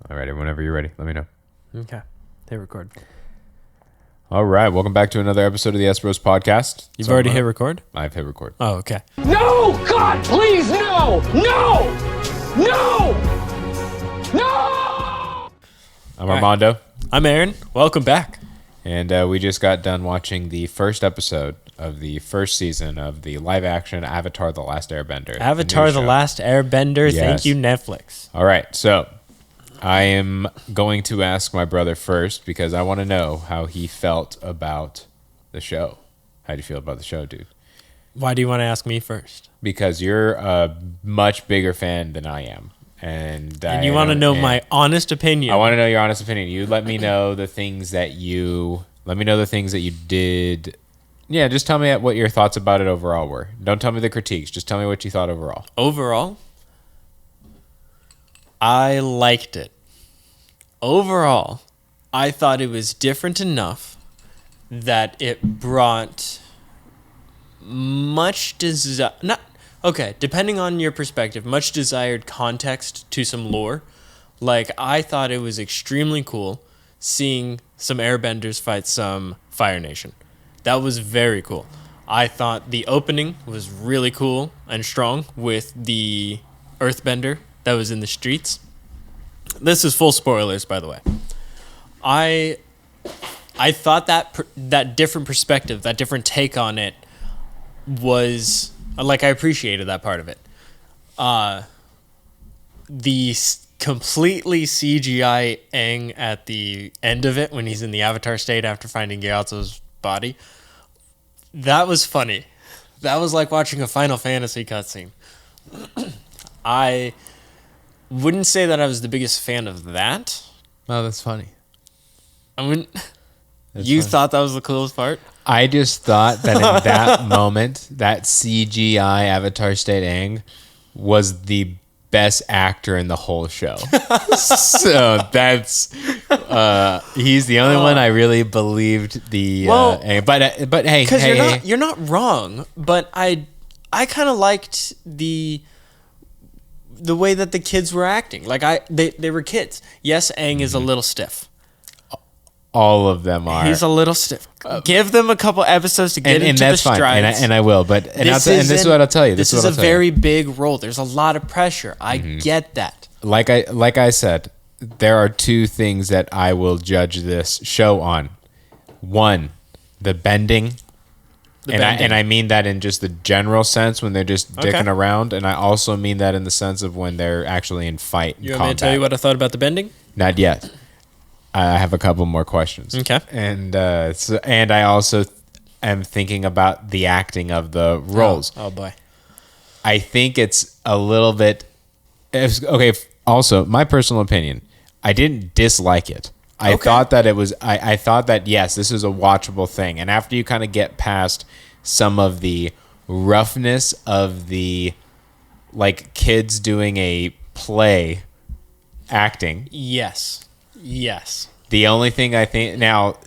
All right, whenever you're ready, let me know. Okay. Hit record. All right, welcome back to another episode of the Esperos podcast. You've already hit record? I've hit record. Oh, okay. No! God, please, no! No! No! No! I'm Armando, I'm Aaron. Welcome back. and we just got done watching the first episode of the first season of the live-action Avatar: The Last Airbender. Avatar: The Last Airbender. Yes. Thank you, Netflix. All right, so I am going to ask my brother first because I want to know how he felt about the show. How do you feel about the show, dude? Why do you want to ask me first? Because you're a much bigger fan than I am. And you want to know my honest opinion. I want to know your honest opinion. You let me know the things that you did. Yeah, just tell me what your thoughts about it overall were. Don't tell me the critiques. Just tell me what you thought overall. Overall, I liked it. Overall, I thought it was different enough that it brought much depending on your perspective, much desired context to some lore. Like, I thought it was extremely cool seeing some airbenders fight some Fire Nation. That was very cool. I thought the opening was really cool and strong with the earthbender that was in the streets. This is full spoilers, by the way. I thought that different perspective, that different take on it was, like, I appreciated that part of it. The completely CGI Aang at the end of it when he's in the Avatar state after finding Gyatso's body, that was funny. That was like watching a Final Fantasy cutscene. I wouldn't say that I was the biggest fan of that. Oh, that's funny. I mean, That's you funny. thought that was the coolest part? I just thought that in that moment, that CGI Avatar State Aang was the best actor in the whole show. So that's he's the only one I really believed the Aang. But hey, Because hey, you're not wrong, but I kind of liked the way that the kids were acting. Like, they were kids. Yes, Aang is a little stiff. all of them are. He's a little stiff. Give them a couple episodes to get and into that's the fine, strides. and I will. But this is what I'll tell you. This is a very big role. There's a lot of pressure. I get that. Like I said, there are two things that I will judge this show on. One, the bending. And I mean that in just the general sense when they're just dicking around, and I also mean that in the sense of when they're actually in fight and You want combat. me to tell you what I thought about the bending? Not yet. I have a couple more questions. Okay. And and I also am thinking about the acting of the roles. Oh boy. I think it's a little bit okay. Also, my personal opinion, I didn't dislike it. I thought that it was. I thought that yes, this is a watchable thing. And after you kind of get past some of the roughness of the like kids doing a play acting, Yes. the only thing I think now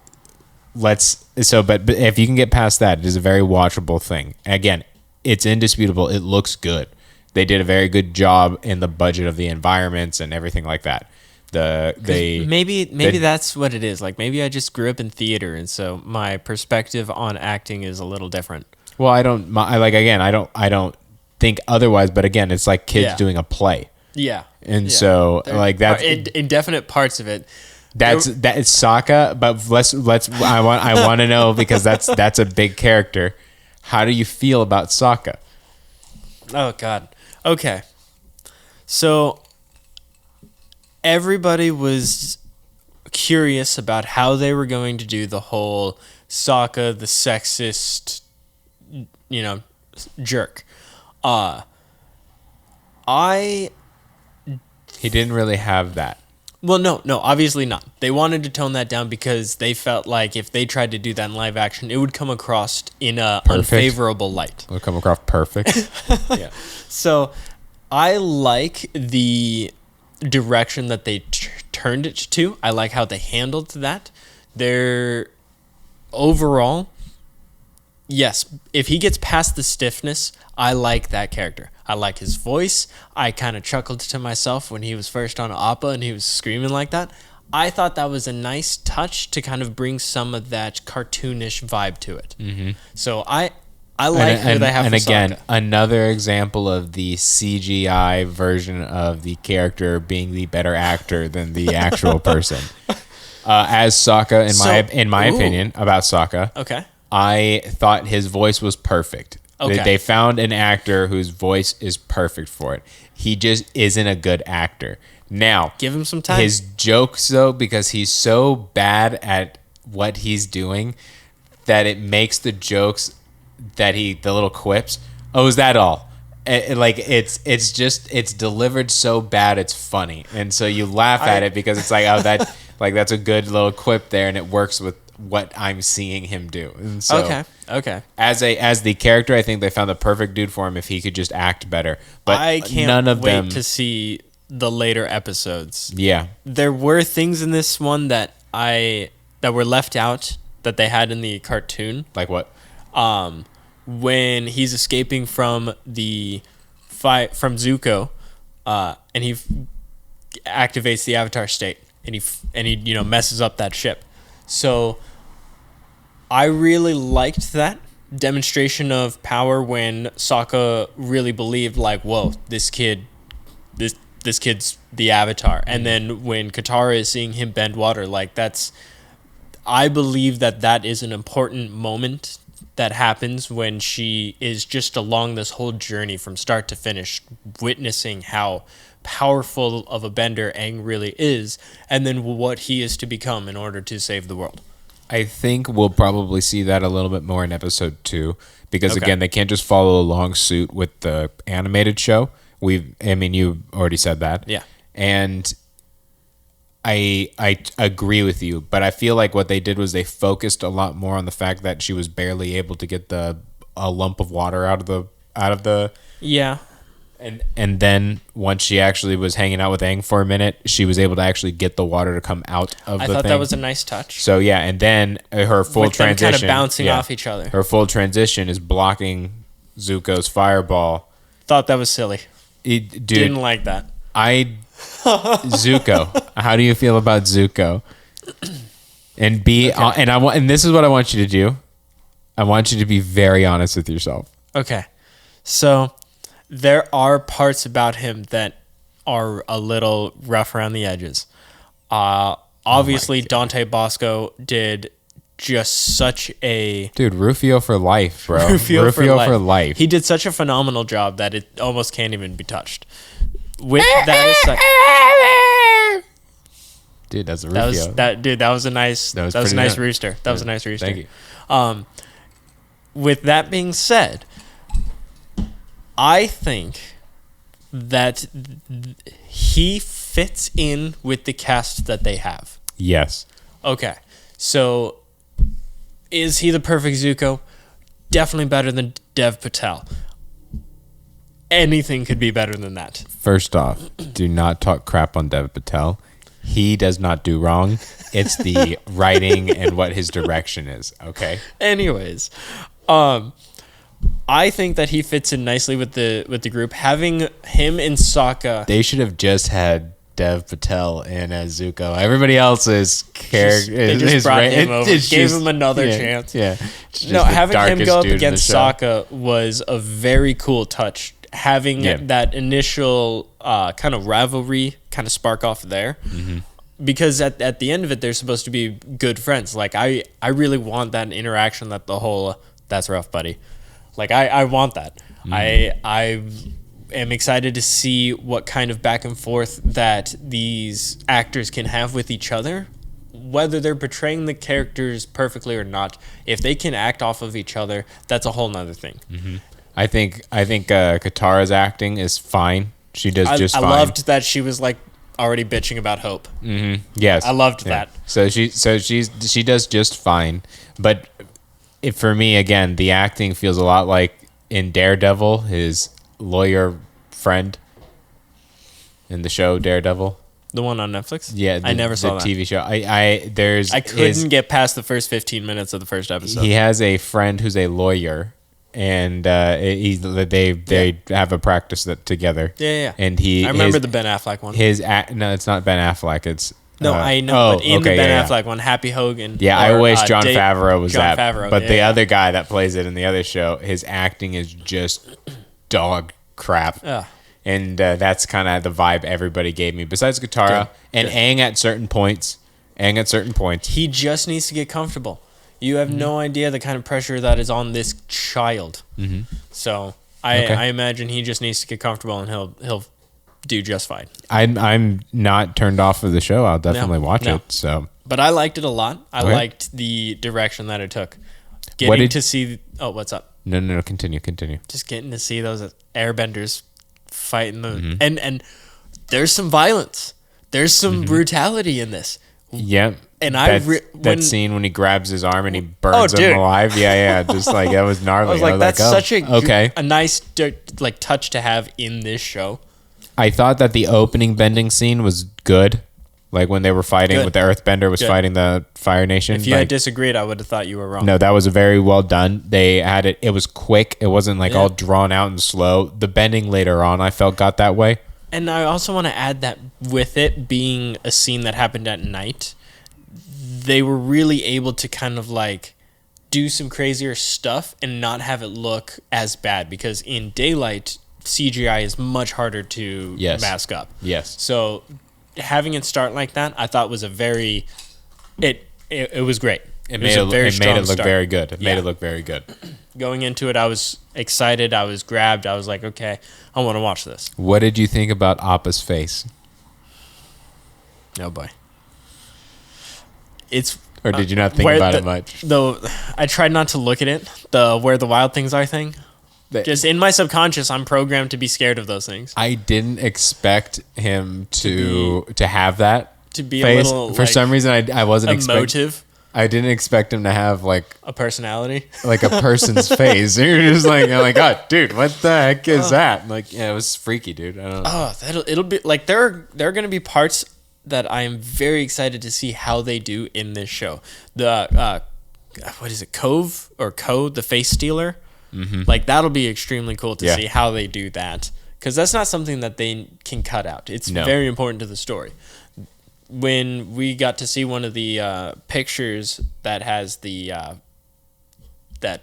but if you can get past that, it is a very watchable thing. Again, it's indisputable. It looks good. They did a very good job in the budget of the environments and everything like that. Maybe that's what it is. Like, maybe I just grew up in theater, and so my perspective on acting is a little different. Well, I don't think otherwise. But again, it's like kids doing a play. Yeah. And so like that's in definite parts of it. That is Sokka, but I want to know because that's a big character. How do you feel about Sokka? Oh God. Okay. So everybody was curious about how they were going to do the whole Sokka, the sexist, jerk. He didn't really have that. Well, no, obviously not. They wanted to tone that down because they felt like if they tried to do that in live action, it would come across in a unfavorable light. It would come across perfect. Yeah. So I like the direction that they turned it to. I like how they handled that. Overall, yes, if he gets past the stiffness, I like that character. I like his voice. I kind of chuckled to myself when he was first on Appa and he was screaming like that. I thought that was a nice touch to kind of bring some of that cartoonish vibe to it. Mm-hmm. So I like who they have. And again, Sokka. Another example of the CGI version of the character being the better actor than the actual person. As Sokka, in my opinion, about Sokka. Okay. I thought his voice was perfect. Okay. They found an actor whose voice is perfect for it. He just isn't a good actor. Now, give him some time. His jokes, though, because he's so bad at what he's doing, that it makes the jokes the little quips. Oh, is that all? It's delivered so bad it's funny, and so you laugh at it because it's like, oh, that's a good little quip there, and it works with what I'm seeing him do. And so, okay. As the character, I think they found the perfect dude for him if he could just act better. But I can't none of wait them to see the later episodes. Yeah, there were things in this one that were left out that they had in the cartoon. Like what? When he's escaping from the fight from Zuko, and he activates the Avatar state, and he messes up that ship. So I really liked that demonstration of power when Sokka really believed, like, whoa, this kid's the Avatar. And then when Katara is seeing him bend water, like, I believe that is an important moment that happens when she is just along this whole journey from start to finish, witnessing how powerful of a bender Aang really is, and then what he is to become in order to save the world. I think we'll probably see that a little bit more in episode 2, because again, they can't just follow along suit with the animated show. You already said that. Yeah. And I agree with you, but I feel like what they did was they focused a lot more on the fact that she was barely able to get a lump of water out of the yeah. And then once she actually was hanging out with Aang for a minute, she was able to actually get the water to come out of the thing. I thought that was a nice touch. So yeah, and then her full transition, kind of bouncing off each other. Her full transition is blocking Zuko's fireball. Thought that was silly. Dude, didn't like that. Zuko. How do you feel about Zuko? And and this is what I want you to do. I want you to be very honest with yourself. Okay. So there are parts about him that are a little rough around the edges. Obviously, Dante Bosco did just such a... Dude, Rufio for life, bro. Rufio for life. He did such a phenomenal job that it almost can't even be touched. With that, dude, that's a Rufio. That was a nice rooster. That was a nice rooster. Thank you. With that being said, I think that he fits in with the cast that they have. Yes. Okay. So, is he the perfect Zuko? Definitely better than Dev Patel. Anything could be better than that. First off, do not talk crap on Dev Patel. He does not do wrong. It's the writing and what his direction is, okay? Anyways, I think that he fits in nicely with the group. Having him and Sokka... They should have just had Dev Patel and as Zuko. Everybody else's character... They just brought him over. Gave him another chance. Yeah. No, having him go up against Sokka was a very cool touch. Having that initial kind of rivalry kind of spark off there. Mm-hmm. Because at the end of it, they're supposed to be good friends. Like, I really want that interaction, that the whole... That's rough, buddy. Like, I want that. Mm. I am excited to see what kind of back and forth that these actors can have with each other, whether they're portraying the characters perfectly or not. If they can act off of each other, that's a whole nother thing. Mm-hmm. I think Katara's acting is fine. She does just fine. I loved that she was like already bitching about hope. Mm-hmm. Yes, I loved that. So she does just fine, but. For me, again, the acting feels a lot like in Daredevil, his lawyer friend in the show Daredevil. The one on Netflix? Yeah, I never saw the that. TV show. I couldn't get past the first 15 minutes of the first episode. He has a friend who's a lawyer, and they have a practice that together. Yeah. And I remember the Ben Affleck one. No, it's not Ben Affleck. It's No, I know, but in the Ben yeah. Affleck one, Happy Hogan. Yeah, I always John Favreau was Jon that. Favreau, but yeah, the yeah. other guy that plays it in the other show, his acting is just dog crap. Ugh. And that's kind of the vibe everybody gave me. Besides Katara and Aang at certain points. He just needs to get comfortable. You have no idea the kind of pressure that is on this child. Mm-hmm. So I imagine he just needs to get comfortable, and he'll do just fine. I'm not turned off of the show. I'll definitely watch it. So, but I liked it a lot. I liked the direction that it took. Getting to see. Oh, what's up? No. Continue. Just getting to see those airbenders fighting the and there's some violence. There's some brutality in this. Yep. And that scene when he grabs his arm and he burns him alive. Yeah. Just like that was gnarly. I was like, that's such a nice like touch to have in this show. I thought that the opening bending scene was good. Like when they were fighting with the Earthbender was fighting the Fire Nation. If you had disagreed, I would have thought you were wrong. No, that was very well done. They had it. It was quick. It wasn't like all drawn out and slow. The bending later on, I felt got that way. And I also want to add that with it being a scene that happened at night, they were really able to kind of like do some crazier stuff and not have it look as bad, because in daylight, CGI is much harder to mask up. Yes. So having it start like that, I thought was a very it was great. It made it look very good. It made it look very good. Going into it, I was excited. I was grabbed. I was like, okay, I want to watch this. What did you think about Appa's face? Oh boy. Or did you not think about it much? Though I tried not to look at it. The where the wild things are thing. Just in my subconscious, I'm programmed to be scared of those things. I didn't expect him to have that. To be face. A little For some reason, I wasn't emotive. I didn't expect him to have like a personality, like a person's face. You're just like, oh my god, dude, what the heck is that? Like, yeah, it was freaky, dude. I don't know. Oh, it'll be like there are gonna be parts that I am very excited to see how they do in this show. The what is it, Cove or Code, the face stealer? Mm-hmm. Like that'll be extremely cool to see how they do that, because that's not something that they can cut out. It's very important to the story. When we got to see one of the pictures that has the that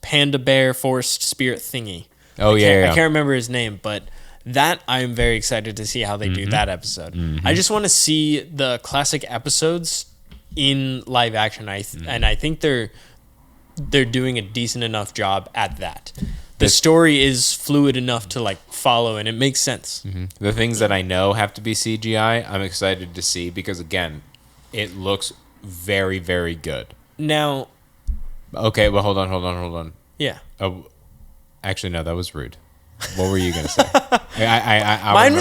panda bear forest spirit thingy. Oh, I can't remember his name, but that I'm very excited to see how they do that episode. Mm-hmm. I just want to see the classic episodes in live action. And I think they're doing a decent enough job at that. The story is fluid enough to like follow, and it makes sense. Mm-hmm. The things that I know have to be CGI, I'm excited to see, because again, it looks very, very good. Now, okay, well, hold on. Yeah. Actually, no, that was rude. What were you gonna say? Mine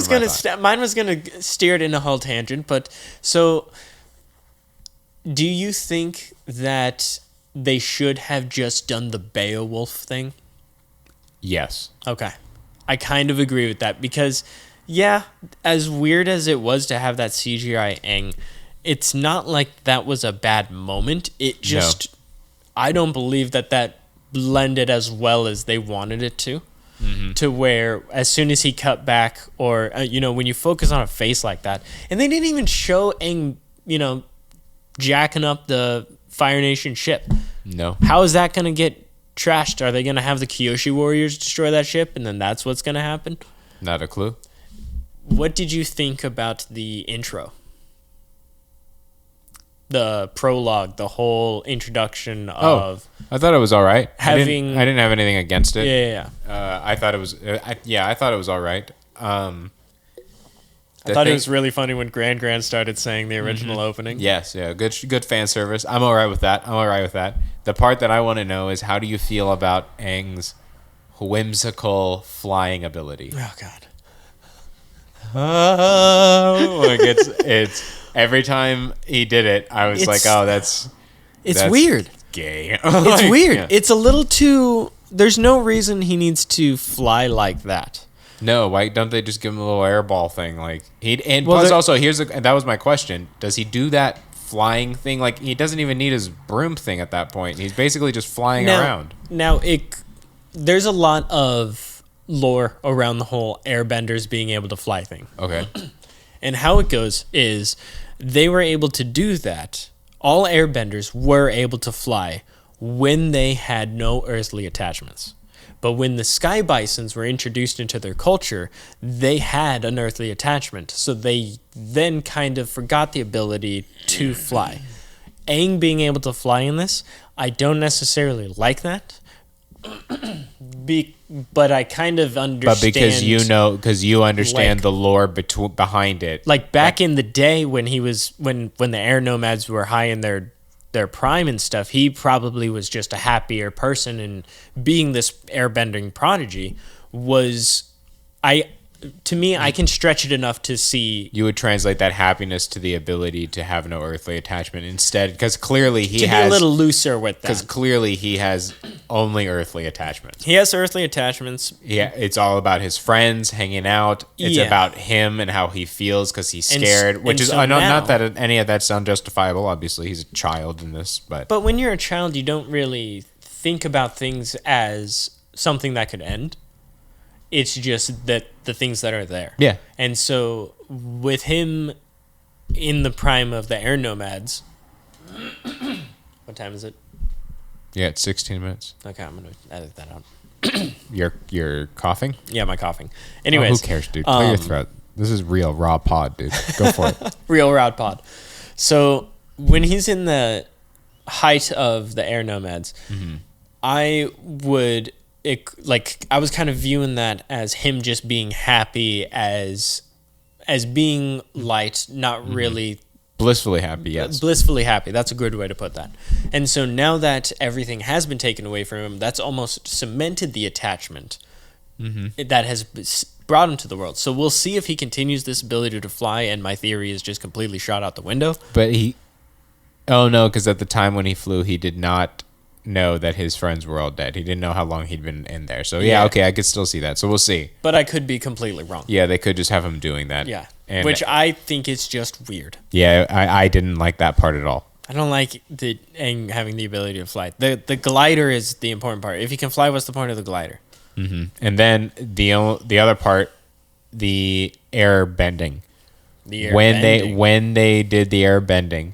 was gonna steer it in a whole tangent, but so, do you think that they should have just done the Beowulf thing? Yes. Okay. I kind of agree with that, because, as weird as it was to have that CGI Aang, it's not like that was a bad moment. It just, I don't believe that blended as well as they wanted it to. Mm-hmm. To where as soon as he cut back, or, when you focus on a face like that, and they didn't even show Aang, jacking up the Fire Nation ship. No. How is that going to get trashed? Are they going to have the Kyoshi warriors destroy that ship, and then that's what's going to happen? Not a clue. What did you think about the intro? The prologue, the whole introduction of... I thought it was all right. I didn't have anything against it. Yeah. I thought it was... I thought it was all right. I thought it was really funny when Grand started saying the original opening. Yes, good fan service. I'm all right with that. The part that I want to know is, how do you feel about Aang's whimsical flying ability? Oh God. Like it's every time he did it, I was like, oh, that's weird. Gay. It's weird. Yeah. It's a little too. There's no reason he needs to fly like that. No, why don't they just give him a little airball thing? Like and Well, plus they're- also that was my question. Does he do that flying thing? Like he doesn't even need his broom thing at that point. He's basically just flying around. Now, there's a lot of lore around the whole airbenders being able to fly thing. Okay. And how it goes is they were able to do that. All airbenders were able to fly when they had no earthly attachments. But when the sky bisons were introduced into their culture, they had an earthly attachment. So they then kind of forgot the ability to fly. Aang being able to fly in this, I don't necessarily like that. But I kind of understand. But because you understand like- the lore behind it. Like back in the day when the air nomads were high in their prime and stuff, he probably was just a happier person, and being this airbending prodigy I can stretch it enough to see You would translate that happiness to the ability to have no earthly attachment instead, because clearly to be a little looser with because that. clearly he has only earthly attachments. He has earthly attachments. Yeah, it's all about his friends hanging out. It's Yeah. about him and how he feels because he's And scared, which and is so not now- that any of that's unjustifiable. Obviously, he's a child in this, but But when you're a child, you don't really think about things as something that could end. It's just that the things that are there. yeah, And so with him in the prime of the air nomads, what time is it? yeah, it's 16 minutes. Okay, I'm going to edit that out. You're coughing. Yeah, my coughing. Oh, Anyways, who cares, dude? Clear your throat. This is real raw pod, dude. Go for it. real Rod Pod. So when he's in the height of the air nomads, I was kind of viewing that as him just being happy as being light, not really Blissfully happy, yes. blissfully happy. That's a good way to put that. And so now that everything has been taken away from him, that's almost cemented the attachment that has brought him to the world. So we'll see if he continues this ability to fly, and my theory is just completely shot out the window. But oh no, because at the time when he flew, he did not know that his friends were all dead. He didn't know how long he'd been in there. So yeah, Yeah. okay, I could still see that. So we'll see. But I could be completely wrong. Yeah, they could just have him doing that. Yeah. And Which I think is just weird. yeah, I didn't like that part at all. I don't like Aang having the ability to fly. The glider is the important part. If he can fly, what's the point of the glider? And then the other part, the air bending. The air when bending. they did the air bending,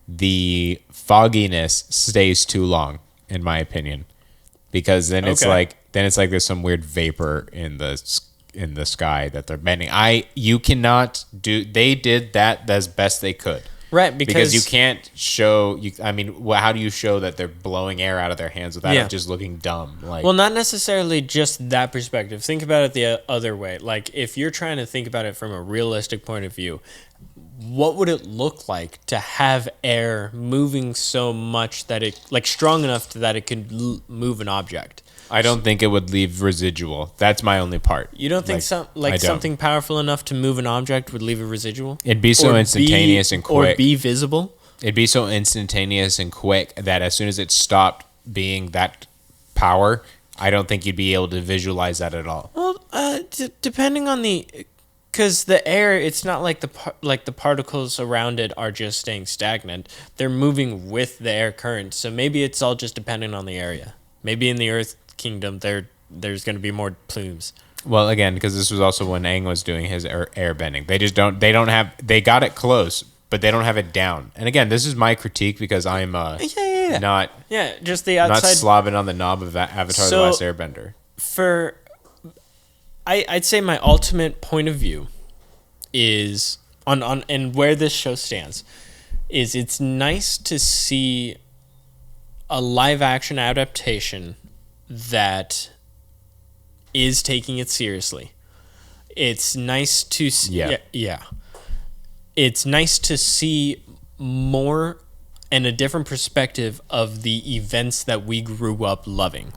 the fogginess stays too long, in my opinion, because then it's Okay. like there's some weird vapor in the sky that they're bending. You cannot do. They did that as best they could. Right, Because you can't show. How do you show that they're blowing air out of their hands without Yeah. it just looking dumb? Like, Well, not necessarily just that perspective. Think about it the other way. Like, if you're trying to think about it from a realistic point of view, what would it look like to have air moving so much that it, like, strong enough that it could move an object? I don't think it would leave residual. That's my only part. You don't think I don't. something powerful enough to move an object would leave a residual? It'd be so Or instantaneous and quick. Or be visible? It'd be so instantaneous and quick that as soon as it stopped being that power, I don't think you'd be able to visualize that at all. Well, depending on because the air, it's not like the particles around it are just staying stagnant. They're moving with the air current. So maybe it's all just depending on the area. Maybe in the Earth Kingdom, there's going to be more plumes. Well, again, because this was also when Aang was doing his air bending. They just don't. They don't have. They got it close, but they don't have it down. And again, this is my critique because I'm Yeah. not Yeah, just the not outside. slobbing on the knob of that Avatar: The So- Last Airbender. I'd say my ultimate point of view is on and where this show stands is it's nice to see a live action adaptation that is taking it seriously. It's nice to yeah. It's nice to see more and a different perspective of the events that we grew up loving.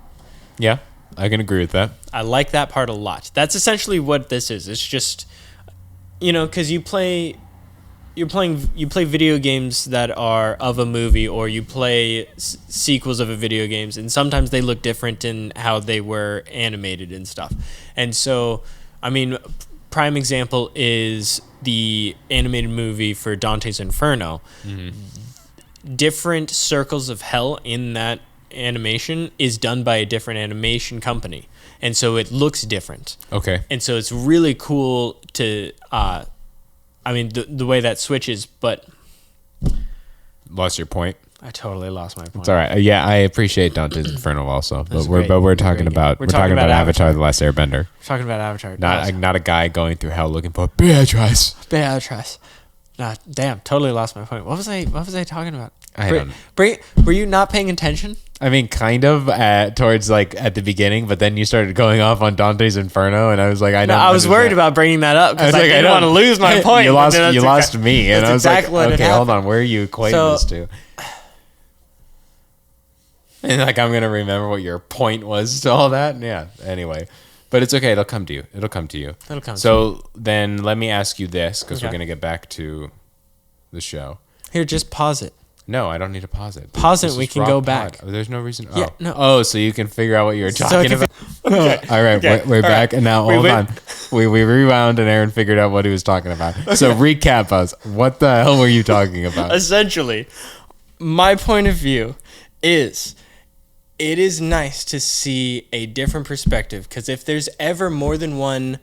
Yeah, I can agree with that. I like that part a lot. That's essentially what this is. It's just, because you play video games that are of a movie, or you play sequels of a video games, and sometimes they look different in how they were animated and stuff. And so I mean, prime example is the animated movie for Dante's Inferno. Different circles of hell in that animation is done by a different animation company, and so it looks different. Okay. And so it's really cool to the way that switches, but Lost your point. I totally lost my point. It's all right. Yeah, I appreciate Dante's Inferno also, but That's we're great. talking about Avatar: The Last Airbender. We're talking about Avatar. Not a guy going through hell looking for Beatrice. Beatrice. Nah, damn, totally lost my point. What was I talking about? I don't know. Were you not paying attention? I mean, kind of towards like at the beginning, but then you started going off on Dante's Inferno, and I was like, I was worried about bringing that up because I didn't want to lose my point. You lost me, and I was exactly like, what okay, hold on, where are you equating this to? So- And like, I'm gonna remember what your point was to all that. Yeah. Anyway, but it's okay. It'll come to you. It'll come to you. So then, let me ask you this, because we're gonna get back to the show. Here, just pause it. No, I don't need to pause it. Pause it. This We is can raw go pod. back. There's no reason. Yeah, Oh, no. Oh, so you can figure out what you were So I talking can about. Okay. All right, Okay. we're All back, right. and now hold on. We rewound, and Aaron figured out what he was talking about. So recap us. What the hell were you talking about? Essentially, my point of view is it is nice to see a different perspective, because if there's ever more than one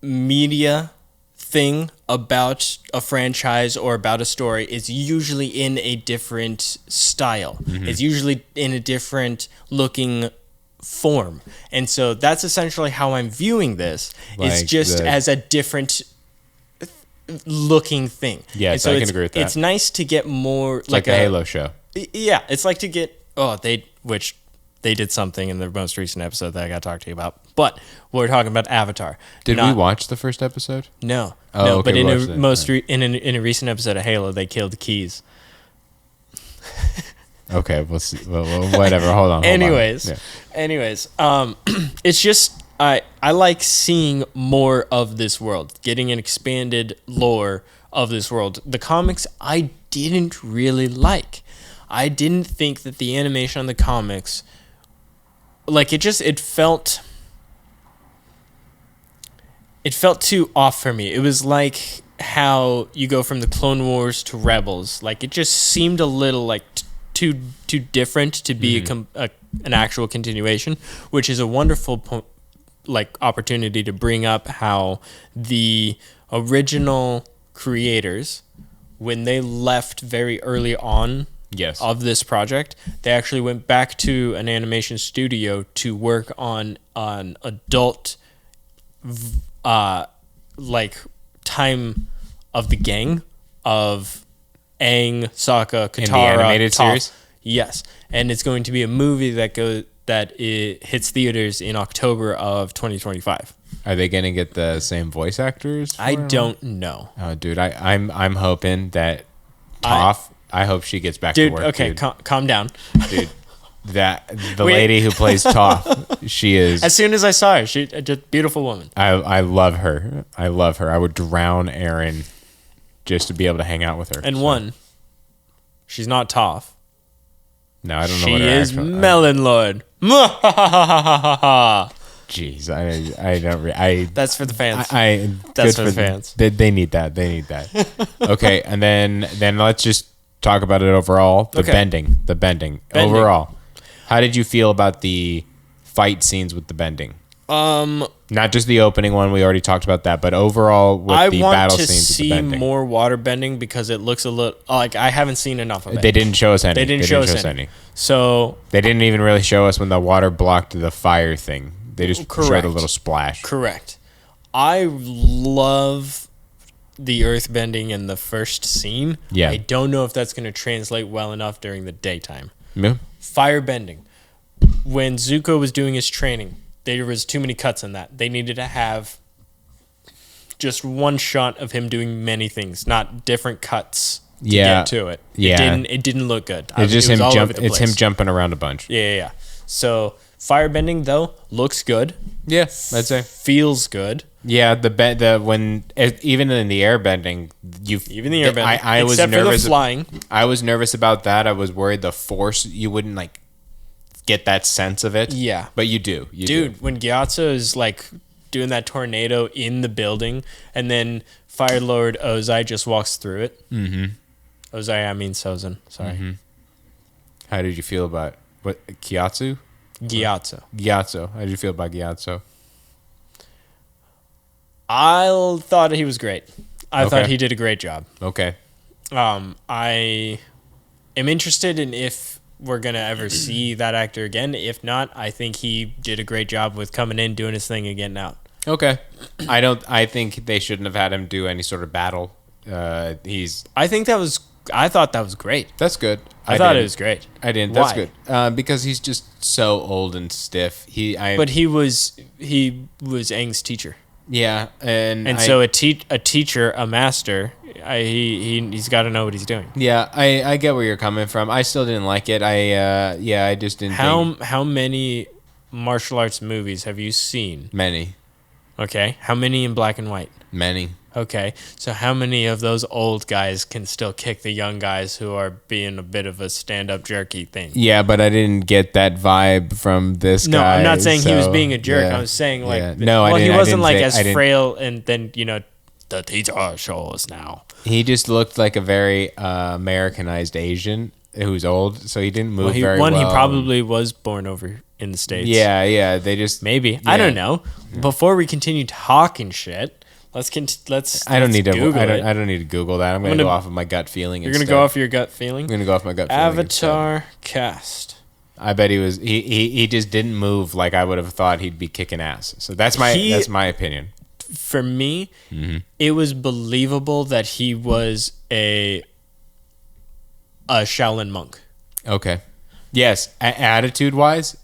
media thing about a franchise or about a story, it's usually in a different style. It's usually in a different looking form. And so that's essentially how I'm viewing this. It's Like just as a different looking thing. Yes, And so I can it's, agree with that. It's nice to get more It's like a Halo show. Yeah, it's like to get which they did something in the most recent episode that I got to talk to you about. But we're talking about Avatar. Did we watch the first episode? No, Oh, no. okay, But in we a watched it. in a recent episode of Halo, they killed Keys. Okay, we'll see. Well, whatever. Hold on. Anyways, Yeah. it's just I like seeing more of this world, getting an expanded lore of this world. The comics I didn't really like. I didn't think that the animation on the comics, like it felt too off for me. It was like how you go from the Clone Wars to Rebels. Like it just seemed a little like too different to be an actual continuation, which is a wonderful opportunity to bring up how the original creators, when they left very early on Yes. of this project, they actually went back to an animation studio to work on an adult time of the gang of Aang, Sokka, Katara, In the animated Toph. series? Yes, and it's going to be a movie that it hits theaters in October of 2025. Are they gonna get the same voice actors? I for it? don't know. Oh, dude, I'm hoping that Toph. I hope she gets back Dude, to work. okay, dude. calm down. Dude, the lady who plays Toph, she is. As soon as I saw her, she's a just beautiful woman. I love her. I love her. I would drown Aaron just to be able to hang out with her. And she's not Toph. No, I don't know She what her is actual. Melon Lord. Jeez, I don't. That's for the fans. That's for the fans. They need that. They need that. Okay, and then let's just talk about it overall. The bending. Overall. How did you feel about the fight scenes with the bending? Not just the opening one. We already talked about that, but overall with the battle scenes with the bending. I want to see more water bending because it looks a little like I haven't seen enough of it. They didn't show us any. They didn't show us any. So they didn't even really show us when the water blocked the fire thing. They just showed a little splash. Correct. I love the earth bending in the first scene. Yeah. I don't know if that's going to translate well enough during the daytime. Yeah. Fire bending. When Zuko was doing his training, there was too many cuts in that. They needed to have just one shot of him doing many things, not different cuts to get to it. Yeah. It didn't look good. It's just him all jump. over the It's him place. jumping around a bunch. Yeah. So firebending though looks good. Yeah, I'd say. Feels good. Yeah, even in the airbending, I was except nervous. for the flying. I was nervous about that. I was worried the force you wouldn't get that sense of it. Yeah. but you do, Dude, when Gyatso is doing that tornado in the building, and then Fire Lord Ozai just walks through it. Mm-hmm. Ozai, I mean Sozin. Sorry. Mm-hmm. How did you feel about what Gyatso? Gyatso. How did you feel about Gyatso? I thought he was great. I thought he did a great job. Okay. I am interested in if we're gonna ever see that actor again. If not, I think he did a great job with coming in, doing his thing, and getting out. Okay. I think they shouldn't have had him do any sort of battle. I thought that was great. That's good. I thought it was great. I didn't. Why? That's good. Because he's just so old and stiff. But he was Aang's teacher. Yeah, so a teacher, a master, he's got to know what he's doing. Yeah, I get where you're coming from. I still didn't like it. I just didn't. How many martial arts movies have you seen? Many. Okay. How many in black and white? Many. Okay. So how many of those old guys can still kick the young guys who are being a bit of a stand-up jerky thing? Yeah, but I didn't get that vibe from this guy. No, I'm not saying he was being a jerk. Yeah, I was saying he wasn't as frail, and then the teacher shows now. He just looked like a very Americanized Asian who's old, so he didn't move very well. He probably was born over in the States. Yeah, they just maybe. Yeah. I don't know. Before we continue talking shit, let's. I don't need to. Google it. I don't need to Google that. I'm going to go off of my gut feeling. You're going to go off your gut feeling. I'm going to go off my gut feeling. Avatar cast. I bet he was. He just didn't move like I would have thought he'd be kicking ass. So that's my opinion. For me, it was believable that he was a Shaolin monk. Okay. Yes, attitude-wise,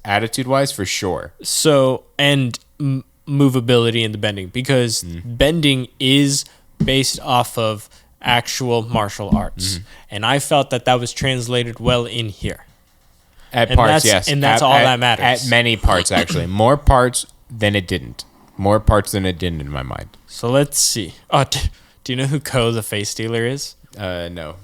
for sure. So, and movability in the bending, because bending is based off of actual martial arts. And I felt that was translated well in here. At parts, yes. And that's all that matters. At many parts, actually. More parts than it didn't. More parts than it didn't in my mind. So let's see. Oh, do you know who Ko the Face Stealer is? No.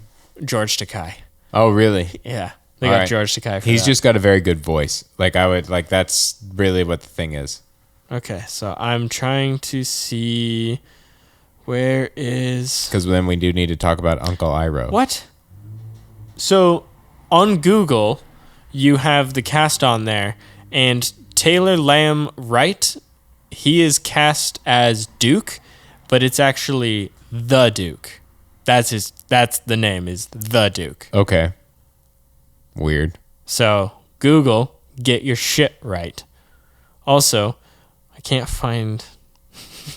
George Takei. Oh, really? Yeah. They got George Takei for He's just got a very good voice. That's really what the thing is. Okay, so I'm trying to see where is... Because then we do need to talk about Uncle Iroh. What? So, on Google, you have the cast on there, and Taylor Lamb Wright, he is cast as Duke, but it's actually The Duke. That's the name, is The Duke. Okay. Weird. So, Google, get your shit right. Also, I can't find...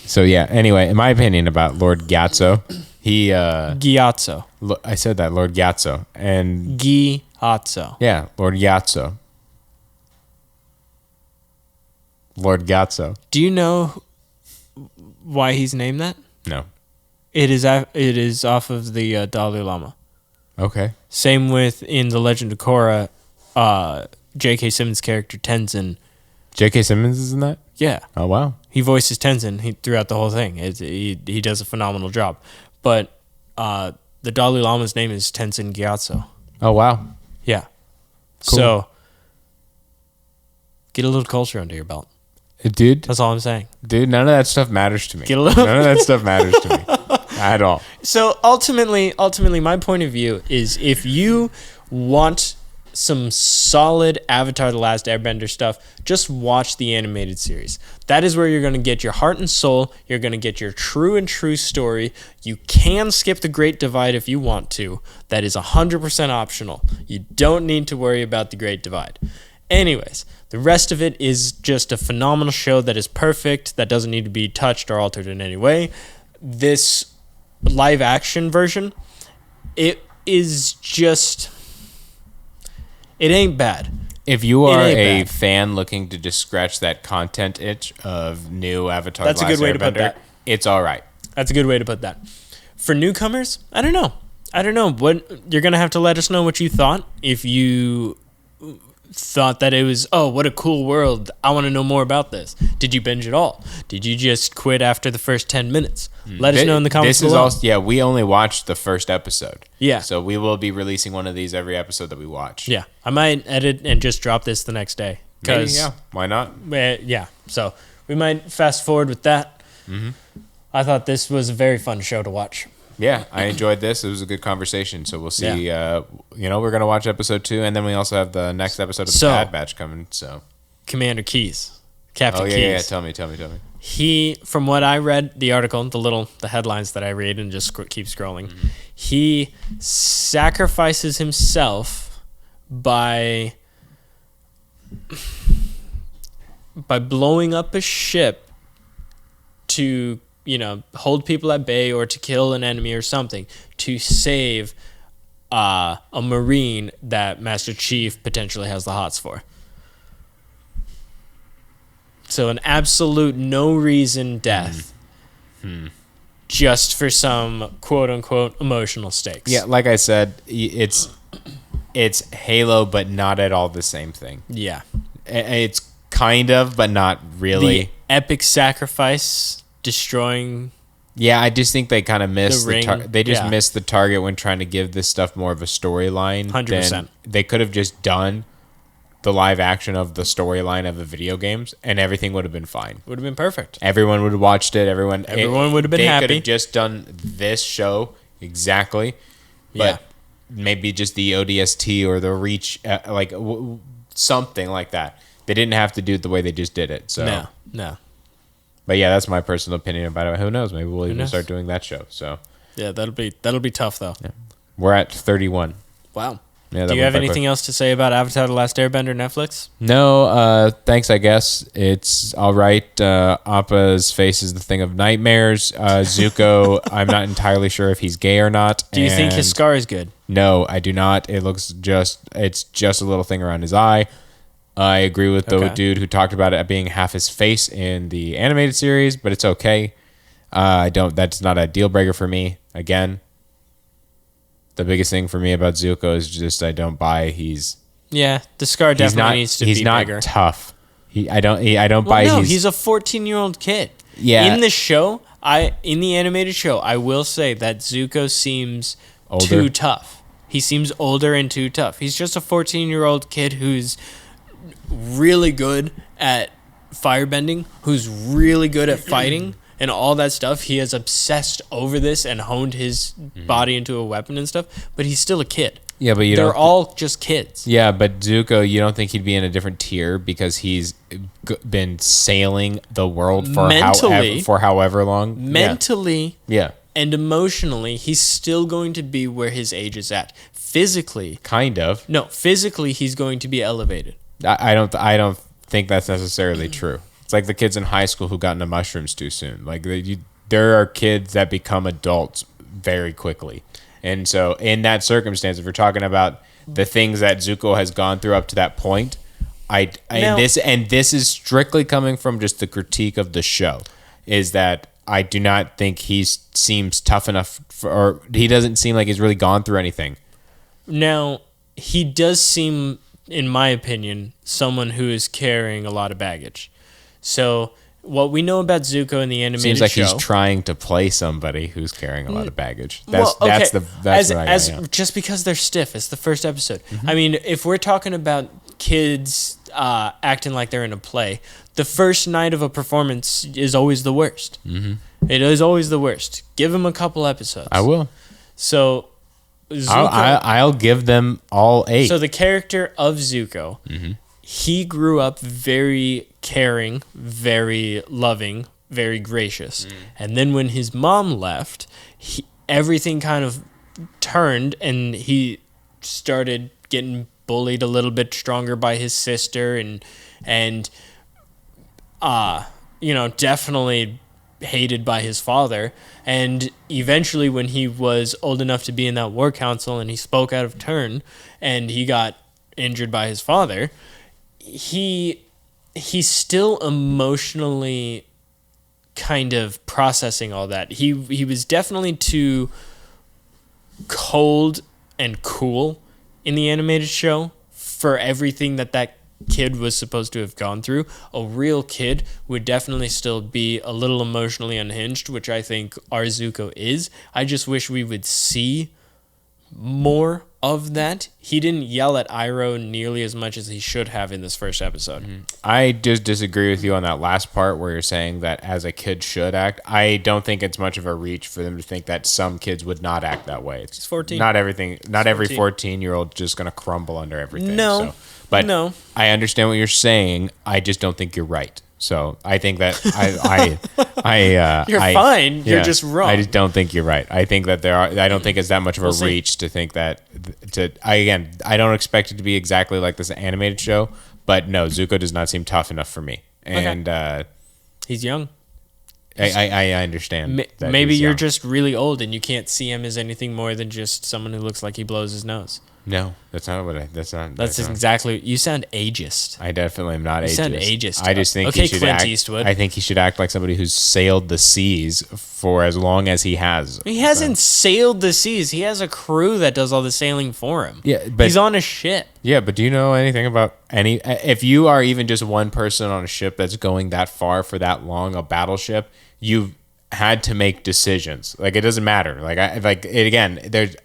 So, yeah, anyway, in my opinion about Lord Gyatso, he... Gyatso. I said that, Lord Gyatso. And... Gyatso. Yeah, Lord Gyatso. Lord Gyatso. Do you know why he's named that? No. It is off of the Dalai Lama. Okay. Same with in The Legend of Korra, J.K. Simmons' character Tenzin. J.K. Simmons is in that? Yeah. Oh, wow. He voices Tenzin throughout the whole thing. He does a phenomenal job. But the Dalai Lama's name is Tenzin Gyatso. Oh, wow. Yeah. Cool. So, get a little culture under your belt. Dude. That's all I'm saying. Dude, none of that stuff matters to me. Get a little None of that stuff matters to me. At all. So ultimately, my point of view is if you want some solid Avatar The Last Airbender stuff, just watch the animated series. That is where you're going to get your heart and soul. You're going to get your true story. You can skip the Great Divide if you want to. That is 100% optional. You don't need to worry about the Great Divide. Anyways, the rest of it is just a phenomenal show that is perfect, that doesn't need to be touched or altered in any way. This live action version, it ain't bad. If you are a fan looking to just scratch that content itch of new Avatar, that's a good way to put that. It's all right. That's a good way to put that. For newcomers, I don't know. What you're gonna have to let us know what you thought. If you thought that it was, oh, what a cool world, I want to know more about this. Did you binge it all? Did you just quit after the first 10 minutes? Let us know in the comments below. We only watched the first episode. Yeah. So we will be releasing one of these every episode that we watch. Yeah. I might edit and just drop this the next day. Maybe, yeah. Why not? Yeah. So we might fast forward with that. I thought this was a very fun show to watch. Yeah, I enjoyed this. It was a good conversation. So we'll see. We're going to watch episode 2, and then we also have the next episode of the Bad Batch coming. So Commander Keys, Captain Keys. Yeah. Tell me. He, from what I read, the article, the headlines that I read and just keep scrolling, he sacrifices himself by blowing up a ship to, hold people at bay or to kill an enemy or something to save a Marine that Master Chief potentially has the hots for. So an absolute no reason death, just for some quote unquote emotional stakes. Yeah, like I said, it's Halo, but not at all the same thing. Yeah, it's kind of, but not really. The epic sacrifice destroying. Yeah, I just think they kind of missed they just Yeah. missed the target when trying to give this stuff more of a storyline. 100%. They could have just done the live action of the storyline of the video games, and everything would have been fine. Would have been perfect. Everyone would have watched it. Everyone would have been they happy. They could have just done this show exactly, but maybe just the ODST or the Reach, something like that. They didn't have to do it the way they just did it. So No. But yeah, that's my personal opinion about it. Who knows? Maybe we'll even knows? start doing that show. So Yeah, that'll be tough though. yeah. We're at 31. Wow. Yeah, Do you have anything else to say about Avatar: The Last Airbender Netflix? No, thanks, I guess. It's all right. Appa's face is the thing of nightmares. Zuko, I'm not entirely sure if he's gay or not. Do you think his scar is good? No, I do not. It's just a little thing around his eye. I agree with the dude who talked about it being half his face in the animated series, but it's okay. That's not a deal breaker for me. Again, the biggest thing for me about Zuko is just I don't buy the scar definitely needs to be bigger. He's not tough. I don't buy. No, he's a 14-year-old kid. Yeah. In the show, in the animated show, I will say that Zuko seems older. too tough. He seems older and too tough. He's just a 14-year-old kid who's really good at firebending, who's really good at fighting and all that stuff. He has obsessed over this and honed his body into a weapon and stuff, but he's still a kid. Yeah, but they're all just kids. Yeah, but Zuko, you don't think he'd be in a different tier because he's been sailing the world for however long? Mentally, yeah, and emotionally, he's still going to be where his age is at. Physically, kind of. No, physically, he's going to be elevated. I don't think that's necessarily true. It's like the kids in high school who got into mushrooms too soon. Like there are kids that become adults very quickly. And so in that circumstance, if you're talking about the things that Zuko has gone through up to that point, this is strictly coming from just the critique of the show, is that I do not think he seems tough enough or he doesn't seem like he's really gone through anything. Now, he does seem, in my opinion, someone who is carrying a lot of baggage. So what we know about Zuko in the animated seems like show, he's trying to play somebody who's carrying a lot of baggage. Just because they're stiff. It's the first episode. I mean, if we're talking about kids acting like they're in a play, the first night of a performance is always the worst. It is always the worst. Give them a couple episodes. I will. So Zuko, I'll give them all 8. So the character of Zuko, he grew up very caring, very loving, very gracious. And then when his mom left, everything kind of turned and he started getting bullied a little bit stronger by his sister and definitely hated by his father. And eventually when he was old enough to be in that war council and he spoke out of turn and he got injured by his father, he's still emotionally kind of processing all that. He was definitely too cold and cool in the animated show for everything that kid was supposed to have gone through. A real kid would definitely still be a little emotionally unhinged, which I think our Zuko is. I just wish we would see more of that. He didn't yell at Iroh nearly as much as he should have in this first episode. I just disagree with you on that last part where you're saying that as a kid should act. I don't think it's much of a reach for them to think that some kids would not act that way. It's 14. Not everything. Not every 14. 14-year-old just going to crumble under everything. No. But No. I understand what you're saying. I just don't think you're right. So I think that You're fine. You're just wrong. I just don't think you're right. I think that I don't think it's that much of a reach to think that. I don't expect it to be exactly like this animated show, but no, Zuko does not seem tough enough for me. And He's young. I understand. That Maybe he's you're young. just really old and you can't see him as anything more than just someone who looks like he blows his nose. No, that's not what I. That's not. That's not, exactly. You sound ageist. I definitely am not ageist. You sound ageist. I just think Okay, he should Clint act. Eastwood. I think he should act like somebody who's sailed the seas for as long as he has. He hasn't sailed the seas. He has a crew that does all the sailing for him. Yeah, but he's on a ship. Yeah, but do you know anything about any? If you are even just one person on a ship that's going that far for that long, a battleship, you've had to make decisions. Like it doesn't matter.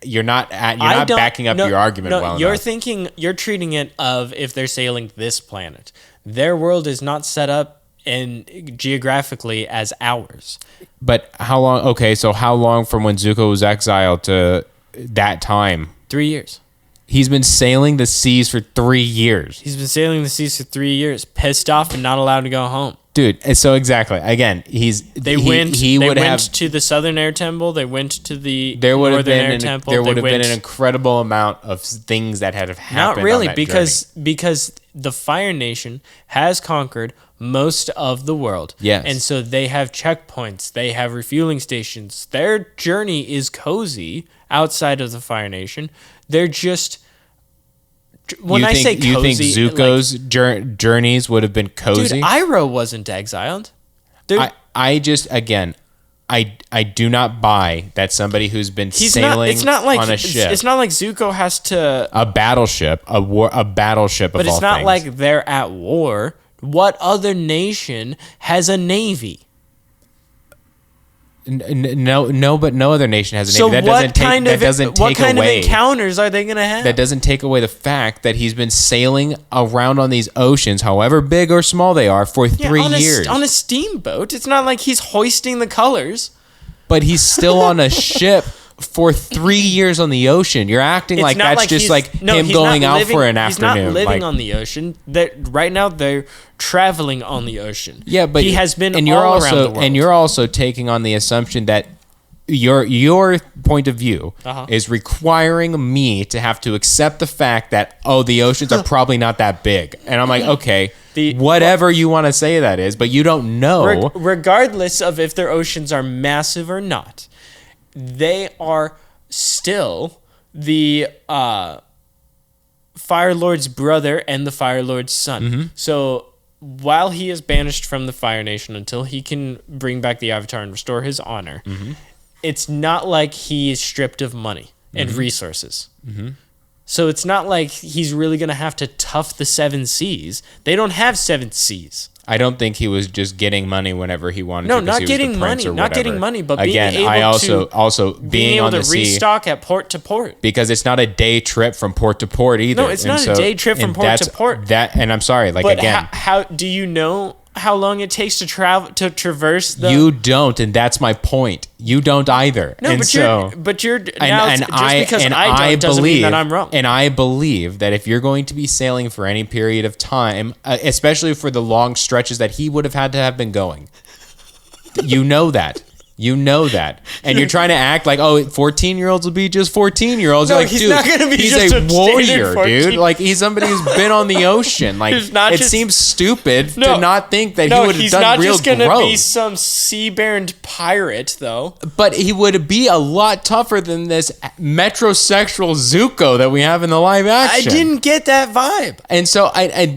You're not backing up your argument well you're enough. you're treating it of if they're sailing this planet. Their world is not set up and geographically as ours. But how long? Okay, so how long from when Zuko was exiled to that time? 3 years. He's been sailing the seas for 3 years. He's been sailing the seas for 3 years, pissed off and not allowed to go home. Dude, and so exactly. Again, They went to the Southern Air Temple. They went to the Northern Air Temple. There would have been an incredible amount of things that had happened. Not really, on that because the Fire Nation has conquered most of the world. Yes. And so they have checkpoints. They have refueling stations. Their journey is cozy outside of the Fire Nation. They're just... When I say cozy... You think Zuko's journeys would have been cozy? Dude, Iroh wasn't exiled. I do not buy that somebody who's been sailing on a ship. It's not like Zuko has to... A battleship, a battleship of all things. But it's not like they're at war. What other nation has a navy? No, but no other nation has a navy. So That what kind of encounters are they going to have? That doesn't take away the fact that he's been sailing around on these oceans, however big or small they are, for 3 years. On a steamboat. It's not like he's hoisting the colors. But he's still on a ship for 3 years on the ocean. You're acting like that's just like him going out for an afternoon. He's not living on the ocean. Right now, they're traveling on the ocean. Yeah, but he has been around the world. And you're also taking on the assumption that your point of view is requiring me to have to accept the fact that, the oceans are probably not that big. And I'm like, okay, whatever you want to say that is, but you don't know. Regardless of if their oceans are massive or not, they are still the Fire Lord's brother and the Fire Lord's son. Mm-hmm. So while he is banished from the Fire Nation until he can bring back the Avatar and restore his honor, it's not like he is stripped of money and resources. Mm-hmm. So it's not like he's really going to have to tough the 7 seas. They don't have 7 seas. I don't think he was just getting money whenever he wanted to. No, not getting money, but being able to restock at port to port. Because it's not a day trip from port to port either. No, it's not a day trip from port to port. And I'm sorry, how do you know how long it takes to traverse the... You don't, and that's my point. You don't either. No, and I don't doesn't mean that I'm wrong. And I believe that if you're going to be sailing for any period of time, especially for the long stretches that he would have had to have been going, you know that. You know that. And you're trying to act like, 14-year-olds will be just 14-year-olds. No, like, he's dude, not gonna be he's just a warrior, 14. dude. Like, he's somebody who's been on the ocean. Like, seems stupid to not think that he would have done real growth. He's not just going to be some sea-baroned pirate, though. But he would be a lot tougher than this metrosexual Zuko that we have in the live action. I didn't get that vibe. And so,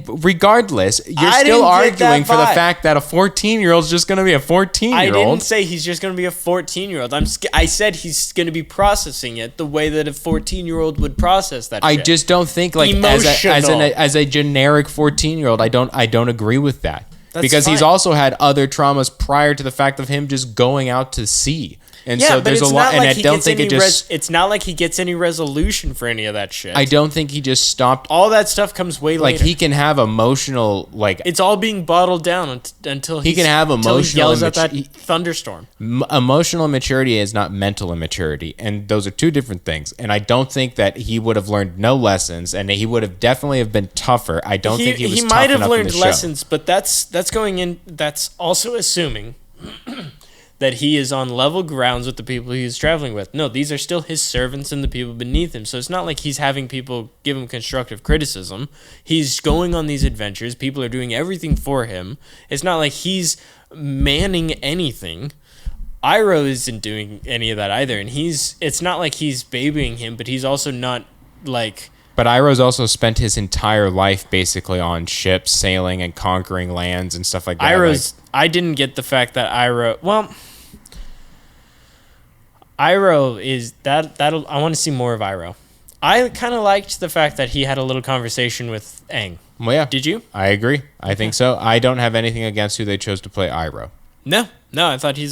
regardless, you're still arguing for the fact that a 14-year-old is just going to be a 14-year-old. I didn't say he's just going to be a 14-year-old. I said he's going to be processing it the way that a 14-year-old would process that. I just don't think as a generic 14-year-old. I don't agree with that. Because he's also had other traumas prior to the fact of him just going out to sea. And so there's a lot, and I don't think it just. It's not like he gets any resolution for any of that shit. I don't think he just stopped. All that stuff comes way later. Like he can have emotional, like it's all being bottled down until he can have emotional. He yells at that thunderstorm. Emotional immaturity is not mental immaturity, and those are two different things. And I don't think that he would have learned no lessons, and he would have definitely have been tougher. I don't think he was. He might have learned lessons, but that's going in. That's also assuming that he is on level grounds with the people he's traveling with. No, these are still his servants and the people beneath him. So it's not like he's having people give him constructive criticism. He's going on these adventures. People are doing everything for him. It's not like he's manning anything. Iroh isn't doing any of that either. And it's not like he's babying him, but he's also not like... But Iroh's also spent his entire life basically on ships, sailing and conquering lands and stuff like that. I didn't get the fact that Iroh... Well... Iroh is that'll I want to see more of Iroh. I kind of liked the fact that he had a little conversation with Aang. Well, yeah. Did you? I agree. I think so. I don't have anything against who they chose to play Iroh. No. I thought he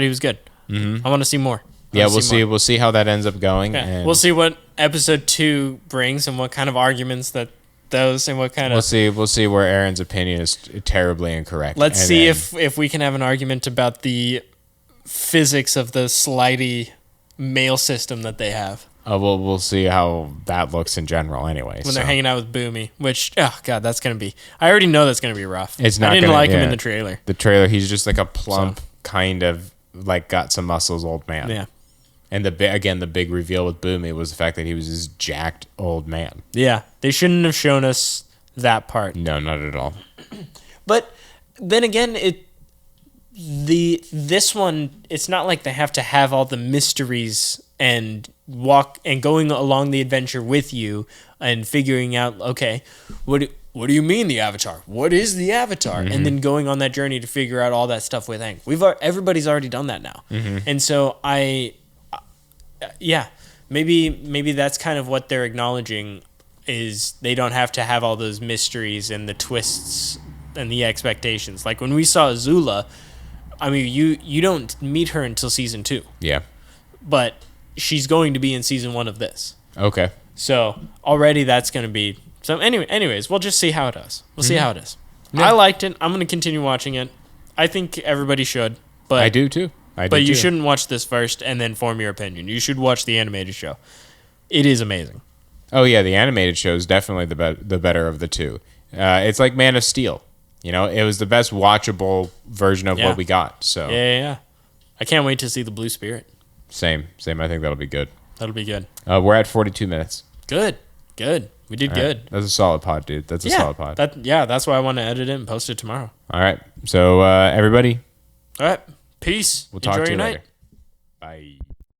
was good. Mm-hmm. I want to see more. We'll see. We'll see how that ends up going. Yeah. And we'll see what episode 2 brings and what kind of arguments that those and what kind of. We'll see where Aaron's opinion is terribly incorrect. Let's see if we can have an argument about the physics of the slidey mail system that they have. We'll see how that looks in general anyway. When they're hanging out with Boomy, which, oh God, that's going to be... I already know that's going to be rough. It's not. I didn't like him in the trailer. The trailer, he's just like a plump, kind of, like got some muscles old man. Yeah. And the big reveal with Boomy was the fact that he was this jacked old man. Yeah. They shouldn't have shown us that part. No, not at all. But then again, this one, it's not like they have to have all the mysteries and walk and going along the adventure with you and figuring out, okay, what do you mean the Avatar? What is the Avatar? Mm-hmm. And then going on that journey to figure out all that stuff with Aang. Everybody's already done that now. Mm-hmm. And so maybe that's kind of what they're acknowledging, is they don't have to have all those mysteries and the twists and the expectations. Like when we saw Azula, I mean, you don't meet her until season 2. Yeah. But she's going to be in season 1 of this. Okay. So already that's going to be... So anyways, we'll just see how it does. We'll see how it is. Yeah. I liked it. I'm going to continue watching it. I think everybody should. But I do too. But you shouldn't watch this first and then form your opinion. You should watch the animated show. It is amazing. Oh yeah, the animated show is definitely the better of the two. It's like Man of Steel. You know, it was the best watchable version of what we got. So yeah. I can't wait to see the Blue Spirit. Same. I think that'll be good. That'll be good. We're at 42 minutes. Good. We did good. Right. That's a solid pod, dude. That's a solid pod. That's why I want to edit it and post it tomorrow. All right. So everybody. All right. Peace. We'll talk Enjoy to you your later. night. Bye.